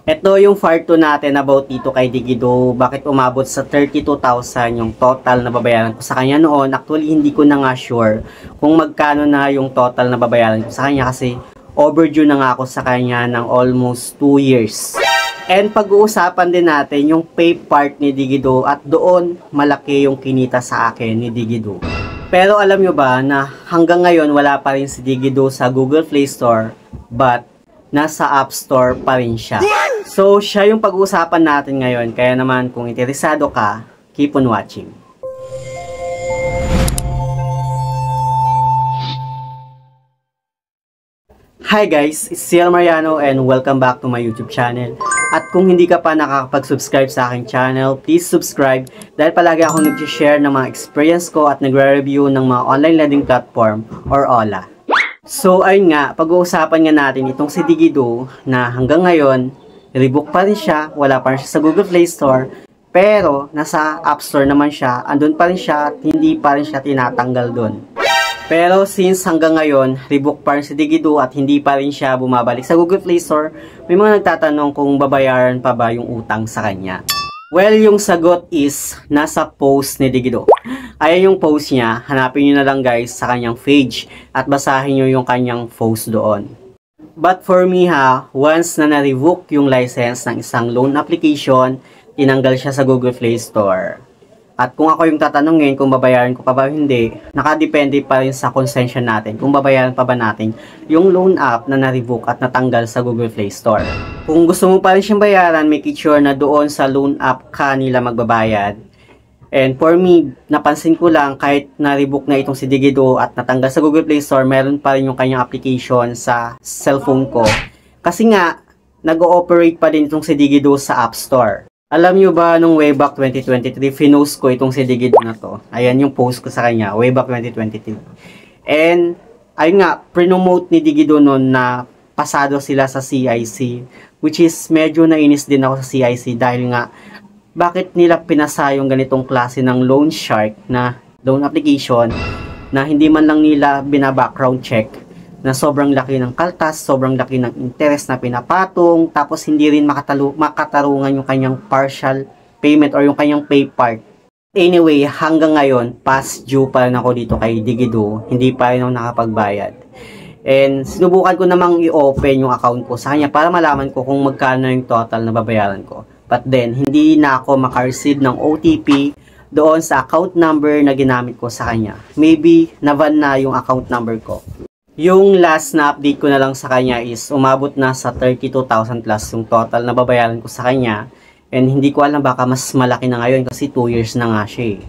Ito yung part 2 natin about dito kay Digido. Bakit umabot sa 32,000 yung total na babayaran ko sa kanya noon. Actually, hindi ko na nga sure kung magkano na yung total na babayaran ko sa kanya kasi overdue na nga ako sa kanya ng almost 2 years. And pag-uusapan din natin yung pay part ni Digido at doon malaki yung kinita sa akin ni Digido. Pero alam nyo ba na hanggang ngayon wala pa rin si Digido sa Google Play Store but nasa App Store pa rin siya. So, siya yung pag-uusapan natin ngayon. Kaya naman, kung interesado ka, keep on watching. Hi guys, it's Ciel Mariano and welcome back to my YouTube channel. At kung hindi ka pa nakakapag-subscribe sa aking channel, please subscribe dahil palagi akong nag-share ng mga experience ko at nagre-review ng mga online lending platform or OLA. So, ayun nga, pag-uusapan nga natin itong si Digido na hanggang ngayon, rebook pa rin siya, wala pa rin siya sa Google Play Store, pero nasa App Store naman siya, andun pa rin siya at hindi pa rin siya tinatanggal dun. Pero since hanggang ngayon, rebook pa rin si Digido at hindi pa rin siya bumabalik sa Google Play Store, may mga nagtatanong kung babayaran pa ba yung utang sa kanya. Well, yung sagot is nasa post ni Digido. Ayan yung post niya, hanapin nyo na lang guys sa kanyang page at basahin nyo yung kanyang post doon. But for me once na na-revoke yung license ng isang loan application, tinanggal siya sa Google Play Store. At kung ako yung tatanungin kung babayaran ko pa ba o hindi, nakadepende pa rin sa konsensya natin kung babayaran pa ba natin yung loan app na na-revoke at natanggal sa Google Play Store. Kung gusto mo pa rin siyang bayaran, make sure na doon sa loan app ka nila magbabayad. And for me, napansin ko lang kahit na-rebook na itong si Digido at natanggal sa Google Play Store, meron pa rin yung kanyang application sa cellphone ko. Kasi nga, nag-ooperate pa din itong si Digido sa App Store. Alam nyo ba, nung way back 2023, finost ko itong si Digido na to. Ayan yung post ko sa kanya, way back 2023. And, ayun nga, pre-nomote ni Digido noon na pasado sila sa CIC. Which is, medyo nainis din ako sa CIC dahil nga, bakit nila pinasa yung ganitong klase ng loan shark na loan application na hindi man lang nila bina-background check na sobrang laki ng kaltas, sobrang laki ng interest na pinapatong, tapos hindi rin makatarungan yung kanyang partial payment or yung kanyang pay part. Anyway, hanggang ngayon, past due pa rin ako dito kay Digido, hindi pa rin ako nakapagbayad. And sinubukan ko namang i-open yung account ko sa kanya para malaman ko kung magkano yung total na babayaran ko. But then, hindi na ako makareceive ng OTP doon sa account number na ginamit ko sa kanya. Maybe, naban na yung account number ko. Yung last na update ko na lang sa kanya is umabot na sa 32,000 plus yung total na babayaran ko sa kanya. And hindi ko alam baka mas malaki na ngayon kasi 2 years na nga siya.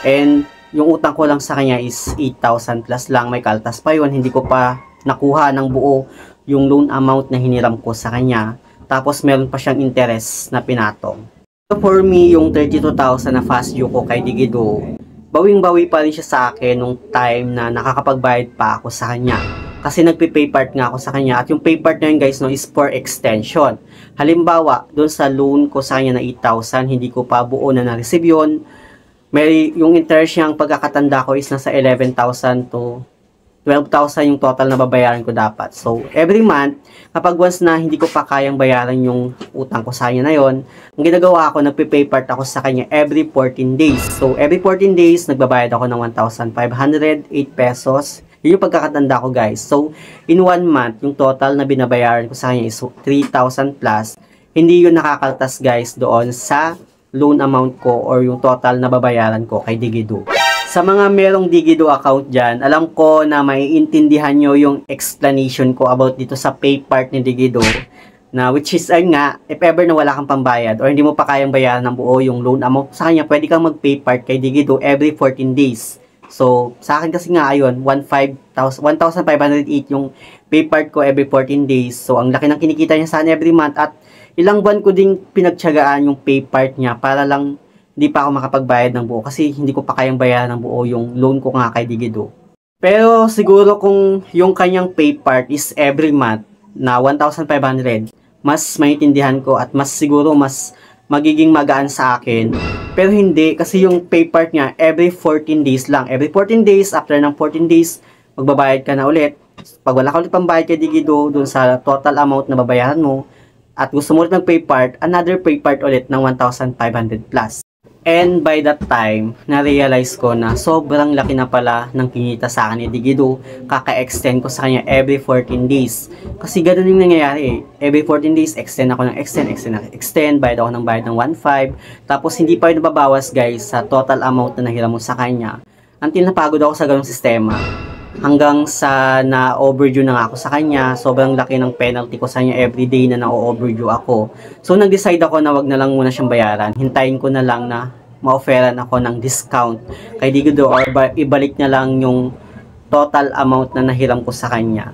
And yung utang ko lang sa kanya is 8,000 plus lang. May kaltas pa yun. Hindi ko pa nakuha ng buo yung loan amount na hiniram ko sa kanya. Tapos meron pa siyang interest na pinatong. So for me, yung 32,000 na fast due ko kay Digido, bawing-bawi pa rin siya sa akin nung time na nakakapagbayad pa ako sa kanya. Kasi nagpe-pay part nga ako sa kanya. At yung pay part na yun guys, no, is for extension. Halimbawa, doon sa loan ko sa kanya na 8,000, hindi ko pa buo na na-receive yun. Yung interest niyang pagkakatanda ko is nasa 11,000 to 12,000 yung total na babayaran ko dapat. So, every month, kapag once na hindi ko pa kayang bayaran yung utang ko sa kanya na yon, ang ginagawa ako, nagpe-pay part ako sa kanya every 14 days. So, every 14 days, nagbabayad ako ng 1,508 pesos. Yun yung pagkakatanda ko, guys. So, in 1 month, yung total na binabayaran ko sa kanya is 3,000 plus. Hindi yun nakakaltas, guys, doon sa loan amount ko or yung total na babayaran ko kay Digido. Sa mga merong Digido account dyan, alam ko na maiintindihan nyo yung explanation ko about dito sa pay part ni Digido. Na which is, ayun nga, if ever na wala kang pambayad or hindi mo pa kayang bayaran ng buo yung loan amount sa kanya, pwede kang mag-pay part kay Digido every 14 days. So, sa akin kasi nga, ayun, 1,508 yung pay part ko every 14 days. So, ang laki ng kinikita niya sana every month at ilang buwan ko ding pinagtiyagaan yung pay part niya para lang hindi pa ako makapagbayad ng buo kasi hindi ko pa kayang bayaran ng buo yung loan ko nga kay Digido. Pero siguro kung yung kanyang pay part is every month na 1,500, mas maintindihan ko at mas siguro mas magiging magaan sa akin. Pero hindi kasi yung pay part niya every 14 days lang. Every 14 days, after ng 14 days, magbabayad ka na ulit. Pag wala ka ulit pambayad kay Digido dun sa total amount na babayaran mo, at gusto mo ulit mag-pay part, another pay part ulit ng 1,500 plus. And by that time, na-realize ko na sobrang laki na pala ng kinita sa akin ni Digido. Kaka-extend ko sa kanya every 14 days. Kasi ganun yung nangyayari eh. Every 14 days, extend ako ng extend, bayad ako ng bayad ng 1,500. Tapos hindi pa yun nababawas guys sa total amount na nahiram mo sa kanya. Until napagod ako sa ganung sistema. Hanggang sa na-overdue na nga ako sa kanya, sobrang laki ng penalty ko sa kanya everyday na na-overdue ako. So, nag-decide ako na wag na lang muna siyang bayaran. Hintayin ko na lang na ma-offeran ako ng discount kay Digido or ibalik niya lang yung total amount na nahiram ko sa kanya.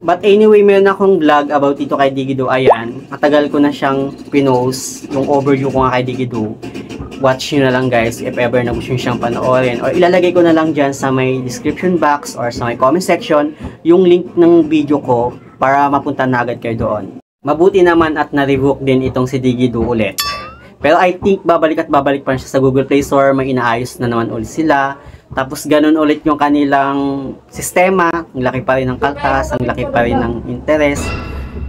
But anyway, meron akong vlog about dito kay Digido. Ayan, matagal ko na siyang pinost, yung overdue ko nga kay Digido. Watch nyo na lang guys if ever na gusto nyo siyang panoorin. Or ilalagay ko na lang dyan sa may description box or sa may comment section yung link ng video ko para mapunta na agad kayo doon. Mabuti naman at na-revoke din itong si Digido ulit. Pero I think babalik at babalik pa siya sa Google Play Store. May inaayos na naman ulit sila. Tapos ganun ulit yung kanilang sistema. Ang laki pa rin ng kaltas, ang laki pa rin ng interest.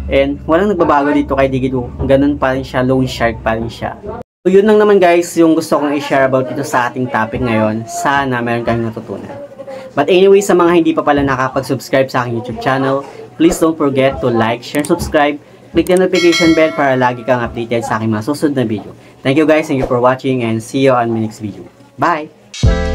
And walang nagbabago dito kay Digido. Ganun pa rin siya, loan shark pa rin siya. So yun lang naman guys yung gusto kong i-share about dito sa ating topic ngayon. Sana meron kayong natutunan. But anyway, sa mga hindi pa pala nakapag-subscribe sa aking YouTube channel, please don't forget to like, share, subscribe, click the notification bell para lagi kang updated sa aking mga susunod na video. Thank you guys, thank you for watching, and see you on my next video. Bye!